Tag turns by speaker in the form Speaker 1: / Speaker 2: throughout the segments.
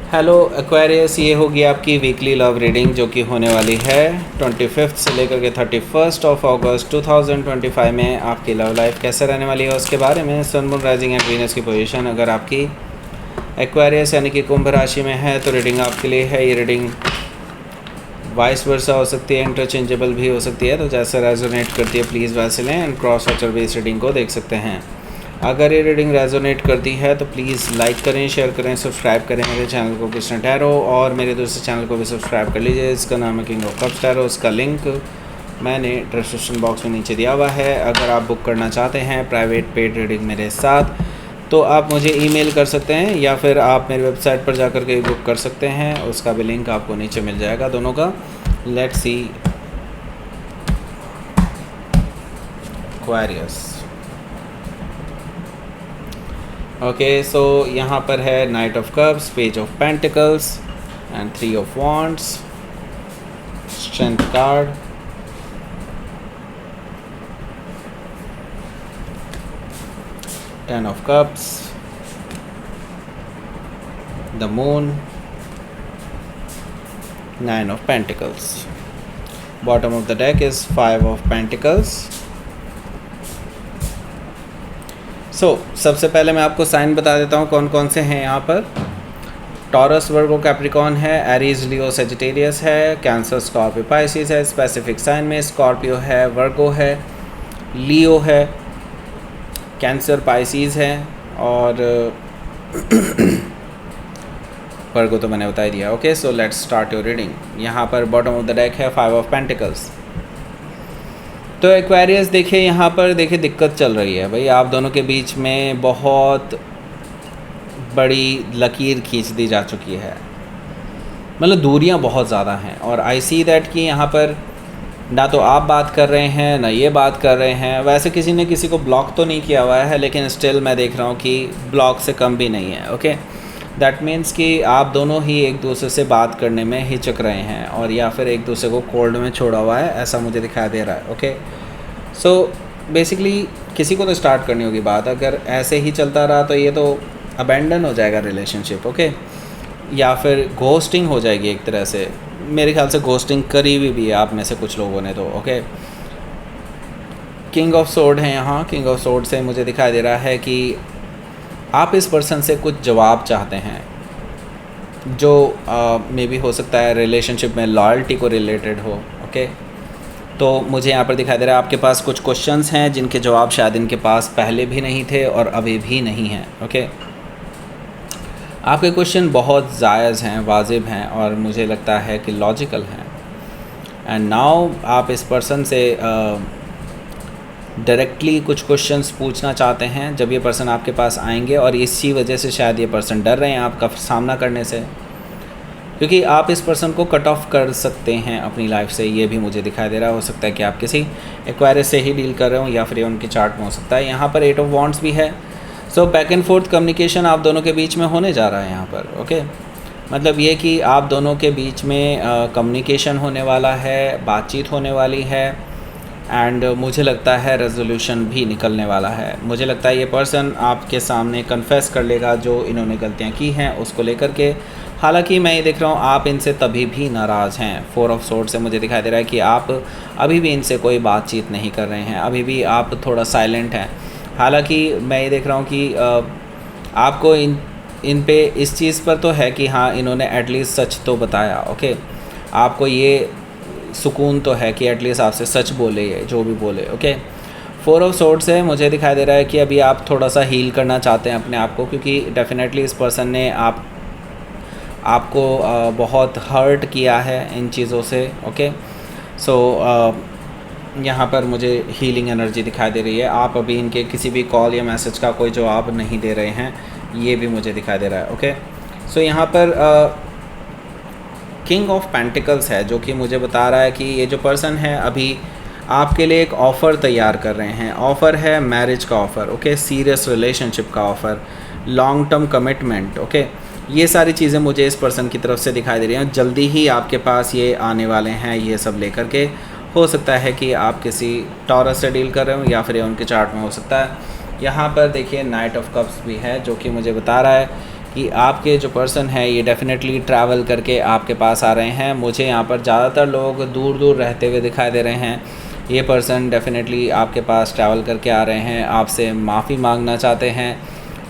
Speaker 1: Hello Aquarius, ये होगी आपकी वीकली लव रीडिंग जो कि होने वाली है 25 से लेकर के 31 अगस्त 2025 में। आपकी लव लाइफ कैसे रहने वाली है उसके बारे में। Sun moon rising and Venus की पोजीशन अगर आपकी एक्वेरियस यानी कि कुंभ राशि में है तो रीडिंग आपके लिए है। ये रीडिंग वाइस वर्सा हो सकती है, इंटरचेंजेबल भी हो सकती है, तो जैसे रेजोनेट करती है प्लीज़ वैसे लें। एंड क्रॉस वाचर भी इस रीडिंग को देख सकते हैं। अगर ये रीडिंग रेजोनेट करती है तो प्लीज़ लाइक करें, शेयर करें, सब्सक्राइब करें मेरे चैनल को कृष्ण टैरो, और मेरे दूसरे चैनल को भी सब्सक्राइब कर लीजिए। इसका नाम है किंग ऑफ कप्स टैरो। उसका लिंक मैंने डिस्क्रिप्शन बॉक्स में नीचे दिया हुआ है। अगर आप बुक करना चाहते हैं प्राइवेट पेड रीडिंग मेरे साथ तो आप मुझे ईमेल कर सकते हैं या फिर आप मेरी वेबसाइट पर जाकर के बुक कर सकते हैं। उसका भी लिंक आपको नीचे मिल जाएगा दोनों का। Let's see Aquarius. ओके, सो यहाँ पर है night of cups, page of pentacles and 3 of wands, strength card, ten of cups, the moon, 9 of pentacles. Bottom of the deck is 5 of pentacles. सबसे पहले मैं आपको साइन बता देता हूँ कौन कौन से हैं यहाँ पर। टॉरस, वर्गो, कैप्रिकॉर्न है, एरीज, लियो, सेजिटेरियस है, कैंसर, स्कॉर्पियो, पाइसिस है। स्पेसिफिक साइन में स्कॉर्पियो है, वर्गो है, लियो है, कैंसर, पाइसिस है और वर्गो तो मैंने बता ही दिया। Okay, so let's start your reading. यहाँ पर बॉटम ऑफ द डेक है 5 ऑफ पेंटिकल्स। तो एक्वेरियस देखिए, यहाँ पर देखिए दिक्कत चल रही है भाई, आप दोनों के बीच में बहुत बड़ी लकीर खींच दी जा चुकी है। मतलब दूरियाँ बहुत ज़्यादा हैं और आई सी दैट कि यहाँ पर ना तो आप बात कर रहे हैं ना ये बात कर रहे हैं। वैसे किसी ने किसी को ब्लॉक तो नहीं किया हुआ है लेकिन स्टिल मैं देख रहा हूँ कि ब्लॉक से कम भी नहीं है। ओके, दैट मीन्स कि आप दोनों ही एक दूसरे से बात करने में हिचक रहे हैं और या फिर एक दूसरे को कोल्ड में छोड़ा हुआ है, ऐसा मुझे दिखाई दे रहा है। ओके, सो बेसिकली किसी को तो स्टार्ट करनी होगी बात। अगर ऐसे ही चलता रहा तो ये तो अबेंडन हो जाएगा रिलेशनशिप। ओके, या फिर घोस्टिंग हो जाएगी एक तरह से। मेरे ख्याल से घोस्टिंग करी हुई भी है आप में से कुछ लोगों ने तो। ओके, किंग ऑफ सोर्ड है यहाँ। किंग ऑफ सोर्ड से मुझे दिखाई दे रहा है कि आप इस पर्सन से कुछ जवाब चाहते हैं जो मे बी हो सकता है रिलेशनशिप में लॉयल्टी को रिलेटेड हो। ओके, तो मुझे यहाँ पर दिखाई दे रहा है आपके पास कुछ क्वेश्चंस हैं जिनके जवाब शायद इनके पास पहले भी नहीं थे और अभी भी नहीं हैं। ओके, आपके क्वेश्चन बहुत जायज़ हैं, वाजिब हैं और मुझे लगता है कि लॉजिकल हैं। एंड नाउ आप इस पर्सन से डायरेक्टली कुछ क्वेश्चंस पूछना चाहते हैं जब ये पर्सन आपके पास आएंगे, और इसी वजह से शायद ये पर्सन डर रहे हैं आपका सामना करने से, क्योंकि आप इस पर्सन को कट ऑफ कर सकते हैं अपनी लाइफ से। ये भी मुझे दिखाई दे रहा है। हो सकता है कि आप किसी एक्वायरस से ही डील कर रहे हो या फिर उनके चार्ट में हो सकता है। यहाँ पर 8 ऑफ वॉन्ड्स भी है। So back and fourth communication आप दोनों के बीच में होने जा रहा है यहाँ पर। ओके, मतलब ये कि आप दोनों के बीच में कम्युनिकेशन होने वाला है, बातचीत होने वाली है एंड मुझे लगता है रेजोल्यूशन भी निकलने वाला है। मुझे लगता है ये पर्सन आपके सामने कन्फेस कर लेगा जो इन्होंने गलतियाँ की हैं उसको लेकर के। हालांकि मैं ये देख रहा हूँ आप इनसे तभी भी नाराज़ हैं। 4 ऑफ सोर्ड से मुझे दिखाई दे रहा है कि आप अभी भी इनसे कोई बातचीत नहीं कर रहे हैं, अभी भी आप थोड़ा साइलेंट हैं। हालांकि मैं ये देख रहा हूँ कि आपको इन पे इस चीज़ पर तो है कि हाँ इन्होंने एटलीस्ट सच तो बताया। ओके, आपको ये सुकून तो है कि एटलीस्ट आपसे सच बोले, ये जो भी बोले। ओके, 4 ऑफ सोर्ड से मुझे दिखाई दे रहा है कि अभी आप थोड़ा सा हील करना चाहते हैं अपने आप को, क्योंकि डेफिनेटली इस पर्सन ने आपको बहुत हर्ट किया है इन चीज़ों से। ओके, सो यहाँ पर मुझे हीलिंग एनर्जी दिखाई दे रही है। आप अभी इनके किसी भी कॉल या मैसेज का कोई जवाब नहीं दे रहे हैं, ये भी मुझे दिखाई दे रहा है। ओके, सो यहाँ पर किंग ऑफ पेंटिकल्स है जो कि मुझे बता रहा है कि ये जो पर्सन है अभी आपके लिए एक ऑफ़र तैयार कर रहे हैं। ऑफ़र है मैरिज का ऑफ़र। ओके, सीरियस रिलेशनशिप का offer, long term commitment. Okay, ये सारी चीज़ें मुझे इस पर्सन की तरफ से दिखाई दे रही हैं। जल्दी ही आपके पास ये आने वाले हैं ये सब लेकर के। हो सकता है कि आप किसी टॉरस से डील कर रहे हो या फिर उनके चार्ट में हो सकता है। यहाँ पर देखिए नाइट ऑफ कप्स भी है जो कि मुझे बता रहा है कि आपके जो पर्सन है ये डेफ़िनेटली ट्रैवल करके आपके पास आ रहे हैं। मुझे यहाँ पर ज़्यादातर लोग दूर दूर रहते हुए दिखाई दे रहे हैं। ये पर्सन डेफ़िनेटली आपके पास ट्रैवल करके आ रहे हैं, आपसे माफ़ी मांगना चाहते हैं,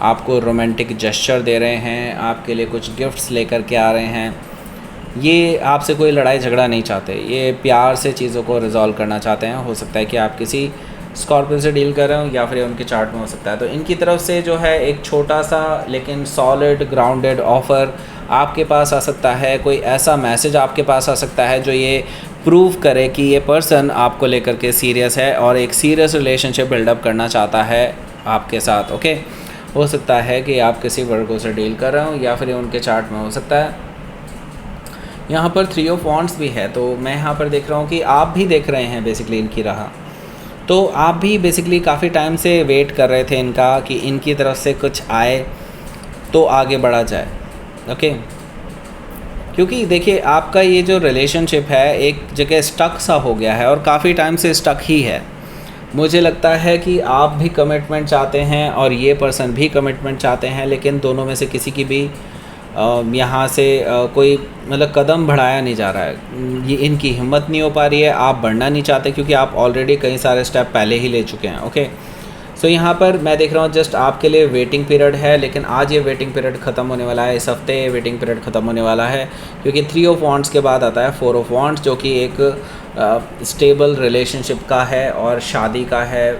Speaker 1: आपको रोमांटिक जेस्चर दे रहे हैं, आपके लिए कुछ गिफ्ट्स लेकर के आ रहे हैं। ये आपसे कोई लड़ाई झगड़ा नहीं चाहते, ये प्यार से चीज़ों को रिजॉल्व करना चाहते हैं। हो सकता है कि आप किसी स्कॉर्पियो से डील कर रहे हो या फिर उनके चार्ट में हो सकता है। तो इनकी तरफ से जो है एक छोटा सा लेकिन सॉलिड ग्राउंडेड ऑफ़र आपके पास आ सकता है। कोई ऐसा मैसेज आपके पास आ सकता है जो ये प्रूव करे कि ये पर्सन आपको लेकर के सीरियस है और एक सीरियस रिलेशनशिप बिल्डअप करना चाहता है आपके साथ। ओके, हो सकता है कि आप किसी वर्गो से डील कर रहे हो या फिर उनके चार्ट में हो सकता है। यहाँ पर 3 ऑफ वांड्स भी है, तो मैं यहाँ पर देख रहा हूँ कि आप भी देख रहे हैं बेसिकली इनकी राह। तो आप भी बेसिकली काफ़ी टाइम से वेट कर रहे थे इनका कि इनकी तरफ से कुछ आए तो आगे बढ़ा जाए। ओके, क्योंकि देखिए आपका ये जो रिलेशनशिप है एक जगह स्टक सा हो गया है और काफ़ी टाइम से स्टक ही है। मुझे लगता है कि आप भी कमिटमेंट चाहते हैं और ये पर्सन भी कमिटमेंट चाहते हैं, लेकिन दोनों में से किसी की भी यहाँ से कोई मतलब कदम बढ़ाया नहीं जा रहा है। ये इनकी हिम्मत नहीं हो पा रही है, आप बढ़ना नहीं चाहते क्योंकि आप ऑलरेडी कई सारे स्टेप पहले ही ले चुके हैं। ओके, सो यहाँ पर मैं देख रहा हूँ जस्ट आपके लिए वेटिंग पीरियड है, लेकिन आज ये वेटिंग पीरियड ख़त्म होने वाला है। इस हफ्ते ये वेटिंग पीरियड ख़त्म होने वाला है क्योंकि 3 ऑफ वांड्स के बाद आता है 4 ऑफ वांड्स, जो कि एक स्टेबल रिलेशनशिप का है और शादी का है,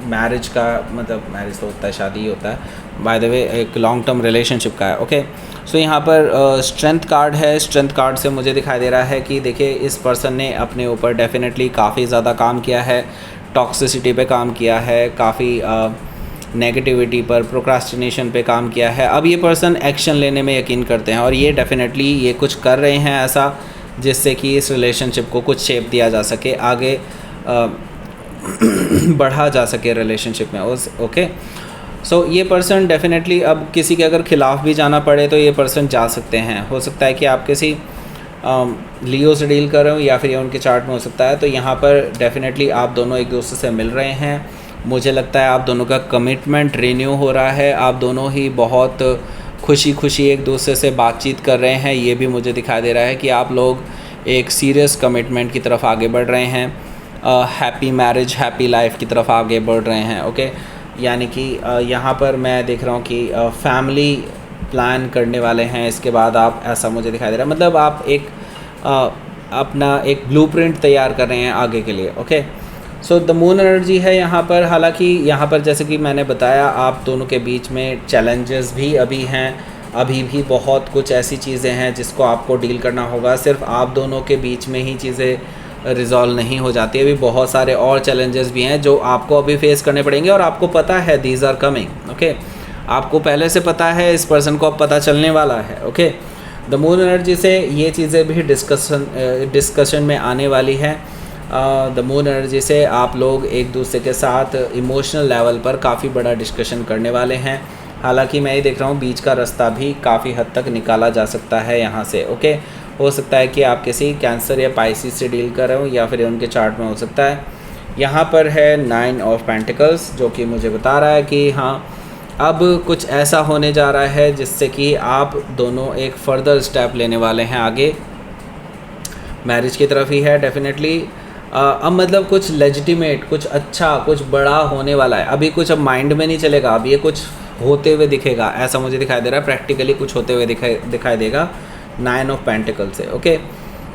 Speaker 1: मैरिज का, मतलब मैरिज तो होता है, शादी ही होता है बाय द वे, एक लॉन्ग टर्म रिलेशनशिप का है। ओके, सो यहाँ पर स्ट्रेंथ कार्ड है। स्ट्रेंथ कार्ड से मुझे दिखाई दे रहा है कि देखिए इस पर्सन ने अपने ऊपर डेफिनेटली काफ़ी ज़्यादा काम किया है, टॉक्सिसिटी पे काम किया है, काफ़ी नेगेटिविटी पर, प्रोक्रास्टिनेशन पे काम किया है। अब ये पर्सन एक्शन लेने में यकीन करते हैं और ये डेफिनेटली ये कुछ कर रहे हैं ऐसा जिससे कि इस रिलेशनशिप को कुछ शेप दिया जा सके, आगे बढ़ा जा सके रिलेशनशिप में। ओके, सो ये पर्सन डेफिनेटली अब किसी के अगर ख़िलाफ़ भी जाना पड़े तो ये पर्सन जा सकते हैं। हो सकता है कि आप किसी लियो से डील कर रहे हो या फिर ये उनके चार्ट में हो सकता है। तो यहाँ पर डेफिनेटली आप दोनों एक दूसरे से मिल रहे हैं। मुझे लगता है आप दोनों का कमिटमेंट रिन्यू हो रहा है, आप दोनों ही बहुत खुशी खुशी एक दूसरे से बातचीत कर रहे हैं। ये भी मुझे दिखाई दे रहा है कि आप लोग एक सीरियस कमिटमेंट की तरफ आगे बढ़ रहे हैं, हैप्पी मैरिज, हैप्पी लाइफ की तरफ आगे बढ़ रहे हैं। ओके, यानी कि यहाँ पर मैं देख रहा हूँ कि फैमिली प्लान करने वाले हैं इसके बाद आप, ऐसा मुझे दिखाई दे रहा है। मतलब आप एक अपना एक ब्लूप्रिंट तैयार कर रहे हैं आगे के लिए। Okay, so the moon energy है यहाँ पर। हालांकि यहाँ पर जैसे कि मैंने बताया आप दोनों के बीच में चैलेंजेस भी अभी हैं, अभी भी बहुत कुछ ऐसी चीज़ें हैं जिसको आपको डील करना होगा। सिर्फ आप दोनों के बीच में ही चीज़ें रिज़ॉल्व नहीं हो जाती, अभी बहुत सारे और चैलेंजेस भी हैं जो आपको अभी फेस करने पड़ेंगे और आपको पता है दीज आर कमिंग। ओके, आपको पहले से पता है, इस पर्सन को अब पता चलने वाला है। ओके, द मून एनर्जी से ये चीज़ें भी डिस्कशन में आने वाली है। द मून एनर्जी से आप लोग एक दूसरे के साथ इमोशनल लेवल पर काफ़ी बड़ा डिस्कशन करने वाले हैं। हालांकि मैं ये देख रहा हूँ बीच का रास्ता भी काफ़ी हद तक निकाला जा सकता है यहाँ से। ओके, हो सकता है कि आप किसी कैंसर या पाइसिस से डील कर रहे हो या फिर उनके चार्ट में हो सकता है। यहाँ पर है 9 ऑफ पेंटिकल्स, जो कि मुझे बता रहा है कि हाँ अब कुछ ऐसा होने जा रहा है जिससे कि आप दोनों एक फर्दर स्टेप लेने वाले हैं आगे, मैरिज की तरफ ही है डेफिनेटली। अब मतलब कुछ लेजिटिमेट, कुछ अच्छा, कुछ बड़ा होने वाला है। अभी कुछ अब माइंड में नहीं चलेगा, अब ये कुछ होते हुए दिखेगा, ऐसा मुझे दिखाई दे रहा है। प्रैक्टिकली कुछ होते हुए दिखाई देगा 9 ऑफ पेंटिकल से। ओके,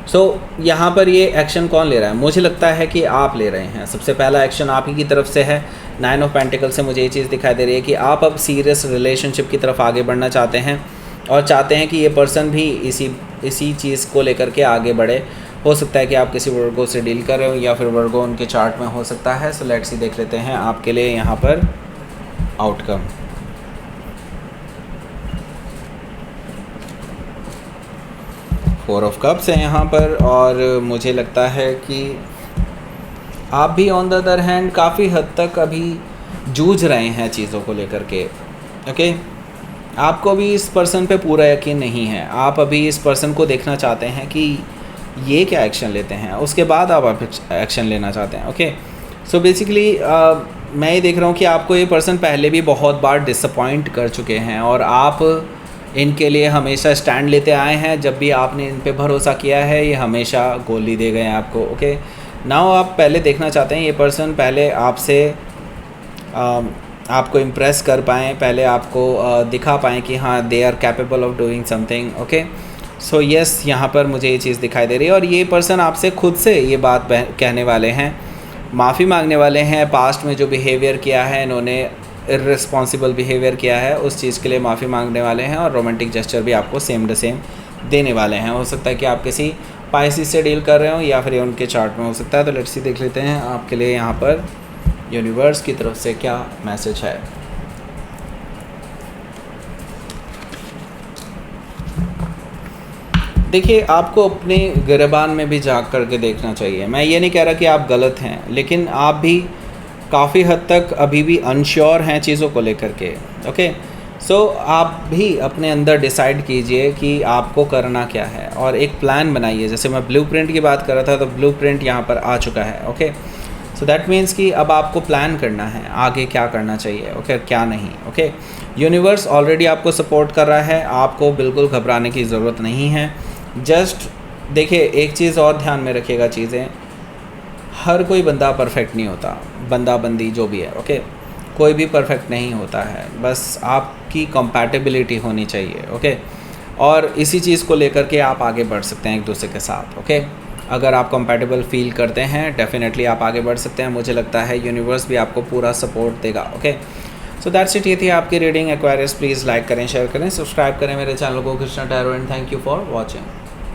Speaker 1: सो यहाँ पर ये एक्शन कौन ले रहा है? मुझे लगता है कि आप ले रहे हैं। सबसे पहला एक्शन आप ही की तरफ से है। 9 ऑफ पेंटिकल से मुझे ये चीज़ दिखाई दे रही है कि आप अब सीरियस रिलेशनशिप की तरफ आगे बढ़ना चाहते हैं और चाहते हैं कि ये पर्सन भी इसी चीज़ को लेकर के आगे बढ़े। हो सकता है कि आप किसी वर्गो से डील कर रहे हो या फिर वर्गो उनके चार्ट में हो सकता है। सो लेट्स सी, देख लेते हैं आपके लिए यहाँ पर आउटकम। फोर ऑफ कप्स है यहाँ पर और मुझे लगता है कि आप भी ऑन द अदर हैंड काफ़ी हद तक अभी जूझ रहे हैं चीज़ों को लेकर के। ओके, आपको भी इस पर्सन पे पूरा यकीन नहीं है। आप अभी इस पर्सन को देखना चाहते हैं कि ये क्या एक्शन लेते हैं, उसके बाद आप एक्शन लेना चाहते हैं। ओके, सो बेसिकली मैं ये देख रहा हूँ कि आपको ये पर्सन पहले भी बहुत बार डिसअपॉइंट कर चुके हैं और आप इनके लिए हमेशा स्टैंड लेते आए हैं। जब भी आपने इन पे भरोसा किया है ये हमेशा गोली दे गए हैं आपको। ओके, नाउ आप पहले देखना चाहते हैं ये पर्सन पहले आपसे आपको इम्प्रेस कर पाएँ, पहले आपको दिखा पाएँ कि हाँ they are capable of doing something. Okay, so yes, यहाँ पर मुझे ये चीज़ दिखाई दे रही है और ये पर्सन आपसे खुद से ये बात कहने वाले हैं, माफ़ी मांगने वाले हैं। पास्ट में जो बिहेवियर किया है इन्होंने, इर्रेस्पॉन्सिबल बिहेवियर किया है, उस चीज़ के लिए माफ़ी मांगने वाले हैं और रोमांटिक जेस्चर भी आपको सेम टू सेम देने वाले हैं। हो सकता है कि आप किसी पाइसिस से डील कर रहे हो या फिर उनके चार्ट में हो सकता है। तो लेट्स सी, देख लेते हैं आपके लिए यहाँ पर यूनिवर्स की तरफ से क्या मैसेज है। देखिए, आपको अपने गिरबान में भी झांक करके देखना चाहिए। मैं ये नहीं कह रहा कि आप गलत हैं, लेकिन आप भी काफ़ी हद तक अभी भी अनश्योर हैं चीज़ों को लेकर के। ओके, सो आप भी अपने अंदर डिसाइड कीजिए कि आपको करना क्या है और एक प्लान बनाइए। जैसे मैं ब्लूप्रिंट की बात कर रहा था, तो ब्लूप्रिंट यहाँ पर आ चुका है। ओके, सो दैट मीन्स कि अब आपको प्लान करना है आगे क्या करना चाहिए। ओके, क्या नहीं। ओके, यूनिवर्स ऑलरेडी आपको सपोर्ट कर रहा है, आपको बिल्कुल घबराने की ज़रूरत नहीं है। जस्ट देखिए, एक चीज़ और ध्यान में रखिएगा, चीज़ें, हर कोई बंदा परफेक्ट नहीं होता, बंदा बंदी जो भी है। ओके, कोई भी परफेक्ट नहीं होता है, बस आपकी कंपैटिबिलिटी होनी चाहिए। ओके, और इसी चीज़ को लेकर के आप आगे बढ़ सकते हैं एक दूसरे के साथ। ओके, अगर आप कंपैटिबल फील करते हैं डेफिनेटली आप आगे बढ़ सकते हैं। मुझे लगता है यूनिवर्स भी आपको पूरा सपोर्ट देगा। Okay, so that's it. ये थी आपकी रीडिंग। एक्वेरियस प्लीज़ लाइक करें, शेयर करें, सब्सक्राइब करें मेरे चैनल को, Krishna tarot, and thank you for watching.